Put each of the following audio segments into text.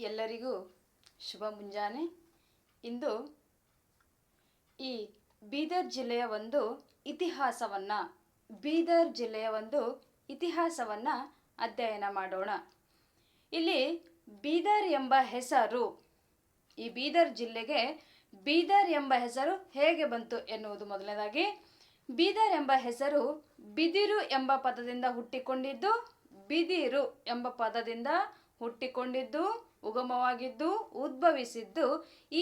ಎಲ್ಲರಿಗೂ ಶುಭ ಮುಂಜಾನೆ. ಇಂದು ಈ ಬೀದರ್ ಜಿಲ್ಲೆಯ ಒಂದು ಇತಿಹಾಸವನ್ನು ಅಧ್ಯಯನ ಮಾಡೋಣ. ಇಲ್ಲಿ ಬೀದರ್ ಎಂಬ ಹೆಸರು, ಈ ಬೀದರ್ ಜಿಲ್ಲೆಗೆ ಬೀದರ್ ಎಂಬ ಹೆಸರು ಹೇಗೆ ಬಂತು ಎನ್ನುವುದು ಮೊದಲನೇದಾಗಿ. ಬೀದರ್ ಎಂಬ ಹೆಸರು ಬಿದಿರು ಎಂಬ ಪದದಿಂದ ಹುಟ್ಟಿಕೊಂಡಿದ್ದು ಉಗಮವಾಗಿದ್ದು ಉದ್ಭವಿಸಿದ್ದು.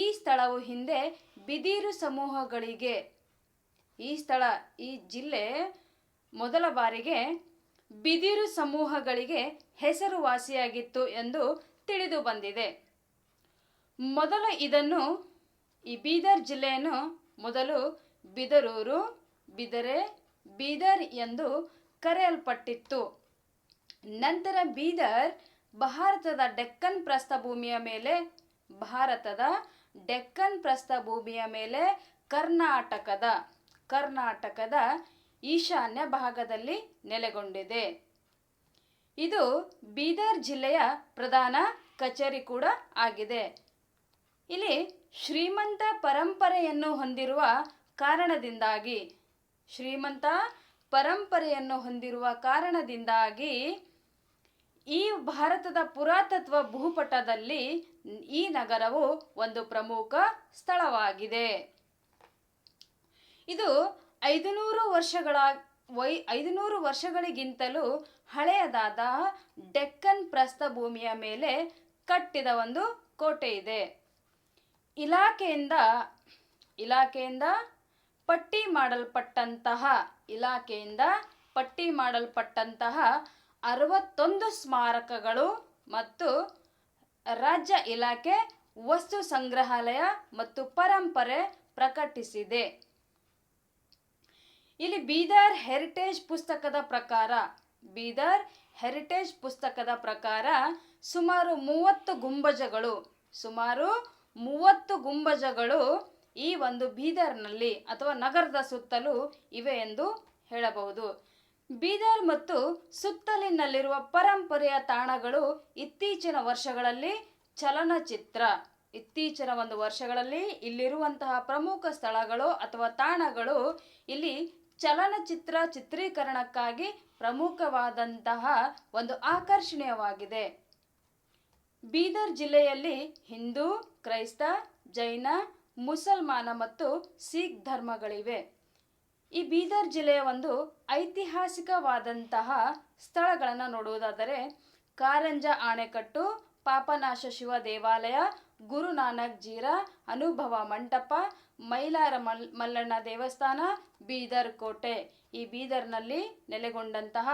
ಈ ಸ್ಥಳವು ಹಿಂದೆ ಬಿದಿರು ಸಮೂಹಗಳಿಗೆ, ಈ ಜಿಲ್ಲೆ ಮೊದಲ ಬಾರಿಗೆ ಬಿದಿರು ಸಮೂಹಗಳಿಗೆ ಹೆಸರುವಾಸಿಯಾಗಿತ್ತು ಎಂದು ತಿಳಿದು ಬಂದಿದೆ. ಮೊದಲು ಈ ಬೀದರ್ ಜಿಲ್ಲೆಯನ್ನು ಮೊದಲು ಬಿದರೂರು, ಬಿದರೆ, ಬೀದರ್ ಎಂದು ಕರೆಯಲ್ಪಟ್ಟಿತ್ತು. ನಂತರ ಬೀದರ್ ಭಾರತದ ಡೆಕ್ಕನ್ ಪ್ರಸ್ಥಭೂಮಿಯ ಮೇಲೆ ಕರ್ನಾಟಕದ ಈಶಾನ್ಯ ಭಾಗದಲ್ಲಿ ನೆಲೆಗೊಂಡಿದೆ. ಇದು ಬೀದರ್ ಜಿಲ್ಲೆಯ ಪ್ರಧಾನ ಕಚೇರಿ ಕೂಡ ಆಗಿದೆ. ಇಲ್ಲಿ ಶ್ರೀಮಂತ ಪರಂಪರೆಯನ್ನು ಹೊಂದಿರುವ ಕಾರಣದಿಂದಾಗಿ ಈ ಭಾರತದ ಪುರಾತತ್ವ ಭೂಪಟದಲ್ಲಿ ಈ ನಗರವು ಒಂದು ಪ್ರಮುಖ ಸ್ಥಳವಾಗಿದೆ. ಇದು 500 ವರ್ಷಗಳಿಗಿಂತಲೂ ಹಳೆಯದಾದ ಡೆಕ್ಕನ್ ಪ್ರಸ್ಥಭೂಮಿಯ ಮೇಲೆ ಕಟ್ಟಿದ ಒಂದು ಕೋಟೆ ಇದೆ. ಇಲಾಖೆಯಿಂದ ಪಟ್ಟಿ ಮಾಡಲ್ಪಟ್ಟಂತಹ 61 ಸ್ಮಾರಕಗಳು ಮತ್ತು ರಾಜ್ಯ ಇಲಾಖೆ ವಸ್ತು ಸಂಗ್ರಹಾಲಯ ಮತ್ತು ಪರಂಪರೆ ಪ್ರಕಟಿಸಿದೆ. ಇಲ್ಲಿ ಬೀದರ್ ಹೆರಿಟೇಜ್ ಪುಸ್ತಕದ ಪ್ರಕಾರ ಸುಮಾರು 30 ಗುಂಬಜಗಳು ಈ ಒಂದು ಬೀದರ್ನಲ್ಲಿ ಅಥವಾ ನಗರದ ಸುತ್ತಲೂ ಇವೆ ಎಂದು ಹೇಳಬಹುದು. ಬೀದರ್ ಮತ್ತು ಸುತ್ತಲಿನಲ್ಲಿರುವ ಪರಂಪರೆಯ ತಾಣಗಳು ಇತ್ತೀಚಿನ ಒಂದು ವರ್ಷಗಳಲ್ಲಿ ಇಲ್ಲಿರುವಂತಹ ಪ್ರಮುಖ ಸ್ಥಳಗಳು ಅಥವಾ ತಾಣಗಳು ಇಲ್ಲಿ ಚಲನಚಿತ್ರ ಚಿತ್ರೀಕರಣಕ್ಕಾಗಿ ಪ್ರಮುಖವಾದಂತಹ ಒಂದು ಆಕರ್ಷಣೀಯವಾಗಿದೆ. ಬೀದರ್ ಜಿಲ್ಲೆಯಲ್ಲಿ ಹಿಂದೂ, ಕ್ರೈಸ್ತ, ಜೈನ, ಮುಸಲ್ಮಾನ ಮತ್ತು ಸಿಖ್ ಧರ್ಮಗಳಿವೆ. ಈ ಬೀದರ್ ಜಿಲ್ಲೆಯ ಒಂದು ಐತಿಹಾಸಿಕವಾದಂತಹ ಸ್ಥಳಗಳನ್ನು ನೋಡುವುದಾದರೆ ಕಾರಂಜ ಆಣೆಕಟ್ಟು, ಪಾಪನಾಶ ಶಿವ ದೇವಾಲಯ, ಗುರುನಾನಕ್ ಜೀರಾ ಅನುಭವ ಮಂಟಪ, ಮೈಲಾರ ಮಲ್ಲಣ್ಣ ದೇವಸ್ಥಾನ, ಬೀದರ್ ಕೋಟೆ ಈ ಬೀದರ್ನಲ್ಲಿ ನೆಲೆಗೊಂಡಂತಹ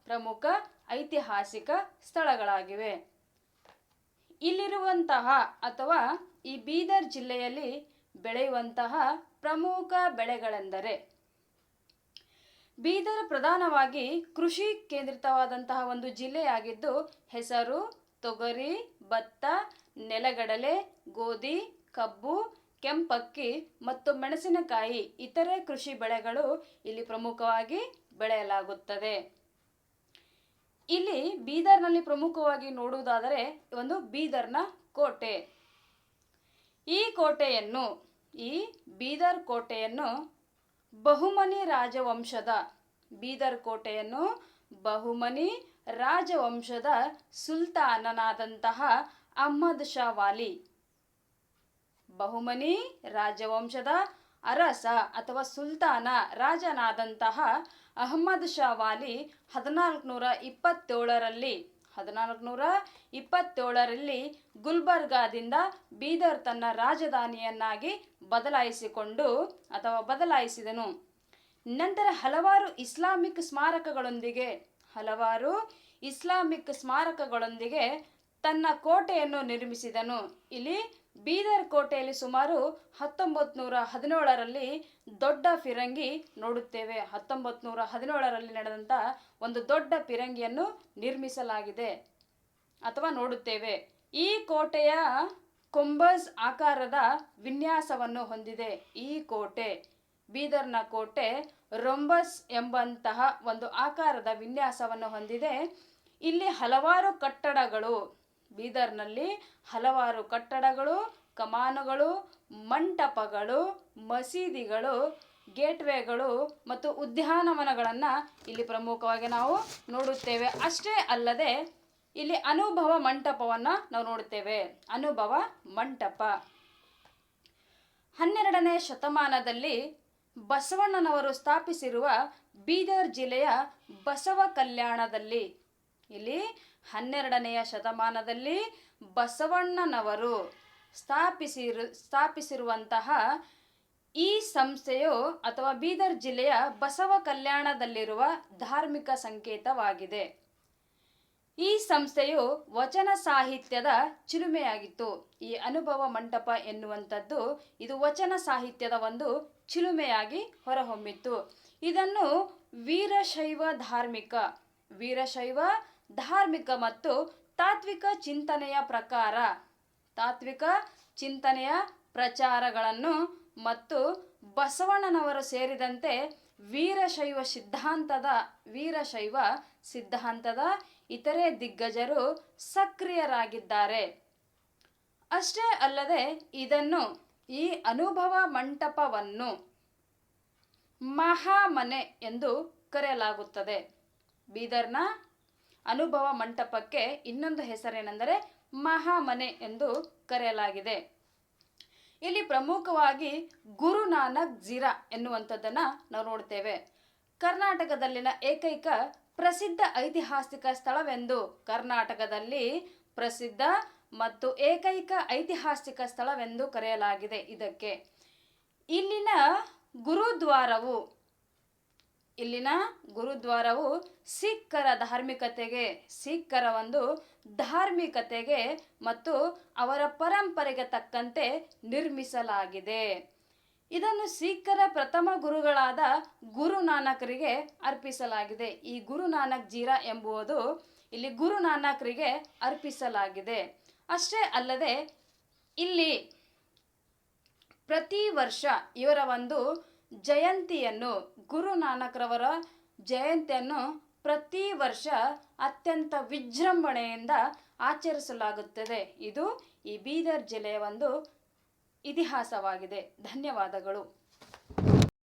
ಪ್ರಮುಖ ಐತಿಹಾಸಿಕ ಸ್ಥಳಗಳಾಗಿವೆ. ಇಲ್ಲಿರುವಂತಹ ಅಥವಾ ಈ ಬೀದರ್ ಜಿಲ್ಲೆಯಲ್ಲಿ ಬೆಳೆಯುವಂತಹ ಪ್ರಮುಖ ಬೆಳೆಗಳೆಂದರೆ, ಬೀದರ್ ಪ್ರಧಾನವಾಗಿ ಕೃಷಿ ಕೇಂದ್ರಿತವಾದಂತಹ ಒಂದು ಜಿಲ್ಲೆಯಾಗಿದ್ದು ಹೆಸರು, ತೊಗರಿ, ಭತ್ತ, ನೆಲಗಡಲೆ, ಗೋಧಿ, ಕಬ್ಬು, ಕೆಂಪಕ್ಕಿ ಮತ್ತು ಮೆಣಸಿನಕಾಯಿ ಇತರೆ ಕೃಷಿ ಬೆಳೆಗಳು ಇಲ್ಲಿ ಪ್ರಮುಖವಾಗಿ ಬೆಳೆಯಲಾಗುತ್ತದೆ. ಇಲ್ಲಿ ಬೀದರ್ನಲ್ಲಿ ಪ್ರಮುಖವಾಗಿ ನೋಡುವುದಾದರೆ ಒಂದು ಬೀದರ್ನ ಕೋಟೆ. ಈ ಬೀದರ್ ಕೋಟೆಯನ್ನು ಬಹುಮನಿ ರಾಜವಂಶದ ಸುಲ್ತಾನನಾದಂತಹ ಅಹ್ಮದ್ ಶಾ ವಾಲಿ, ಬಹುಮನಿ ರಾಜವಂಶದ ಅರಸ ಅಥವಾ ಸುಲ್ತಾನ ರಾಜನಾದಂತಹ ಅಹ್ಮದ್ ಶಾ ವಾಲಿ 1427ರಲ್ಲಿ ಗುಲ್ಬರ್ಗಾದಿಂದ ಬೀದರ್ ತನ್ನ ರಾಜಧಾನಿಯನ್ನಾಗಿ ಬದಲಾಯಿಸಿದನು. ನಂತರ ಹಲವಾರು ಇಸ್ಲಾಮಿಕ್ ಸ್ಮಾರಕಗಳೊಂದಿಗೆ ತನ್ನ ಕೋಟೆಯನ್ನು ನಿರ್ಮಿಸಿದನು. ಇಲ್ಲಿ ಬೀದರ್ ಕೋಟೆಯಲ್ಲಿ ಸುಮಾರು 1917ರಲ್ಲಿ ದೊಡ್ಡ ಫಿರಂಗಿ ನೋಡುತ್ತೇವೆ. 1917ರಲ್ಲಿ ನಡೆದಂಥ ಒಂದು ದೊಡ್ಡ ಫಿರಂಗಿಯನ್ನು ನಿರ್ಮಿಸಲಾಗಿದೆ ಅಥವಾ ನೋಡುತ್ತೇವೆ. ಈ ಕೋಟೆಯ ಕೊಂಬಸ್ ಆಕಾರದ ವಿನ್ಯಾಸವನ್ನು ಹೊಂದಿದೆ. ಈ ಕೋಟೆ, ಬೀದರ್ನ ಕೋಟೆ ರೊಂಬಸ್ ಎಂಬಂತಹ ಒಂದು ಆಕಾರದ ವಿನ್ಯಾಸವನ್ನು ಹೊಂದಿದೆ. ಇಲ್ಲಿ ಹಲವಾರು ಕಟ್ಟಡಗಳು ಬೀದರ್ನಲ್ಲಿ ಹಲವಾರು ಕಟ್ಟಡಗಳು, ಕಮಾನುಗಳು, ಮಂಟಪಗಳು, ಮಸೀದಿಗಳು, ಗೇಟ್ವೇಗಳು ಮತ್ತು ಉದ್ಯಾನವನಗಳನ್ನು ಇಲ್ಲಿ ಪ್ರಮುಖವಾಗಿ ನಾವು ನೋಡುತ್ತೇವೆ. ಅಷ್ಟೇ ಅಲ್ಲದೆ ಇಲ್ಲಿ ಅನುಭವ ಮಂಟಪವನ್ನು ನಾವು ನೋಡುತ್ತೇವೆ. ಅನುಭವ ಮಂಟಪ 12ನೇ ಶತಮಾನದಲ್ಲಿ ಬಸವಣ್ಣನವರು ಸ್ಥಾಪಿಸಿರುವ ಬೀದರ್ ಜಿಲ್ಲೆಯ ಬಸವ ಕಲ್ಯಾಣದಲ್ಲಿ, ಇಲ್ಲಿ 12ನೆಯ ಶತಮಾನದಲ್ಲಿ ಬಸವಣ್ಣನವರು ಸ್ಥಾಪಿಸಿರುವಂತಹ ಈ ಸಂಸ್ಥೆಯು ಅಥವಾ ಬೀದರ್ ಜಿಲ್ಲೆಯ ಬಸವ ಕಲ್ಯಾಣದಲ್ಲಿರುವ ಧಾರ್ಮಿಕ ಸಂಕೇತವಾಗಿದೆ. ಈ ಸಂಸ್ಥೆಯು ವಚನ ಸಾಹಿತ್ಯದ ಚಿಲುಮೆಯಾಗಿತ್ತು. ಈ ಅನುಭವ ಮಂಟಪ ಎನ್ನುವಂಥದ್ದು ಇದು ವಚನ ಸಾಹಿತ್ಯದ ಒಂದು ಚಿಲುಮೆಯಾಗಿ ಹೊರಹೊಮ್ಮಿತ್ತು. ಇದನ್ನು ವೀರಶೈವ ಧಾರ್ಮಿಕ ಮತ್ತು ತಾತ್ವಿಕ ಚಿಂತನೆಯ ಪ್ರಚಾರಗಳನ್ನು ಮತ್ತು ಬಸವಣ್ಣನವರು ಸೇರಿದಂತೆ ವೀರಶೈವ ಸಿದ್ಧಾಂತದ ಇತರೆ ದಿಗ್ಗಜರು ಸಕ್ರಿಯರಾಗಿದ್ದಾರೆ. ಅಷ್ಟೇ ಅಲ್ಲದೆ ಈ ಅನುಭವ ಮಂಟಪವನ್ನು ಮಹಾಮನೆ ಎಂದು ಕರೆಯಲಾಗುತ್ತದೆ. ಬೀದರ್ನ ಅನುಭವ ಮಂಟಪಕ್ಕೆ ಇನ್ನೊಂದು ಹೆಸರೇನೆಂದರೆ ಮಹಾಮನೆ ಎಂದು ಕರೆಯಲಾಗಿದೆ. ಇಲ್ಲಿ ಪ್ರಮುಖವಾಗಿ ಗುರುನಾನಕ್ ಝೀರಾ ಎನ್ನುವಂಥದ್ದನ್ನು ನಾವು ನೋಡ್ತೇವೆ. ಕರ್ನಾಟಕದಲ್ಲಿನ ಏಕೈಕ ಪ್ರಸಿದ್ಧ ಐತಿಹಾಸಿಕ ಸ್ಥಳವೆಂದು ಕರ್ನಾಟಕದಲ್ಲಿ ಪ್ರಸಿದ್ಧ ಮತ್ತು ಏಕೈಕ ಐತಿಹಾಸಿಕ ಸ್ಥಳವೆಂದು ಕರೆಯಲಾಗಿದೆ ಇದಕ್ಕೆ. ಇಲ್ಲಿನ ಗುರುದ್ವಾರವು ಸಿಖ್ಖರ ಒಂದು ಧಾರ್ಮಿಕತೆಗೆ ಮತ್ತು ಅವರ ಪರಂಪರೆಗೆ ತಕ್ಕಂತೆ ನಿರ್ಮಿಸಲಾಗಿದೆ. ಇದನ್ನು ಸಿಖ್ಖರ ಪ್ರಥಮ ಗುರುಗಳಾದ ಗುರುನಾನಕರಿಗೆ ಅರ್ಪಿಸಲಾಗಿದೆ. ಈ ಗುರುನಾನಕ್ ಝೀರಾ ಎಂಬುದು ಇಲ್ಲಿ ಗುರುನಾನಕರಿಗೆ ಅರ್ಪಿಸಲಾಗಿದೆ. ಅಷ್ಟೇ ಅಲ್ಲದೆ ಇಲ್ಲಿ ಪ್ರತಿ ವರ್ಷ ಇವರ ಒಂದು ಜಯಂತಿಯನ್ನು, ಗುರುನಾನಕ್ರವರ ಜಯಂತಿಯನ್ನು ಪ್ರತಿ ವರ್ಷ ಅತ್ಯಂತ ವಿಜೃಂಭಣೆಯಿಂದ ಆಚರಿಸಲಾಗುತ್ತದೆ. ಇದು ಈ ಬೀದರ್ ಜಿಲ್ಲೆಯ ಒಂದು ಇತಿಹಾಸವಾಗಿದೆ. ಧನ್ಯವಾದಗಳು.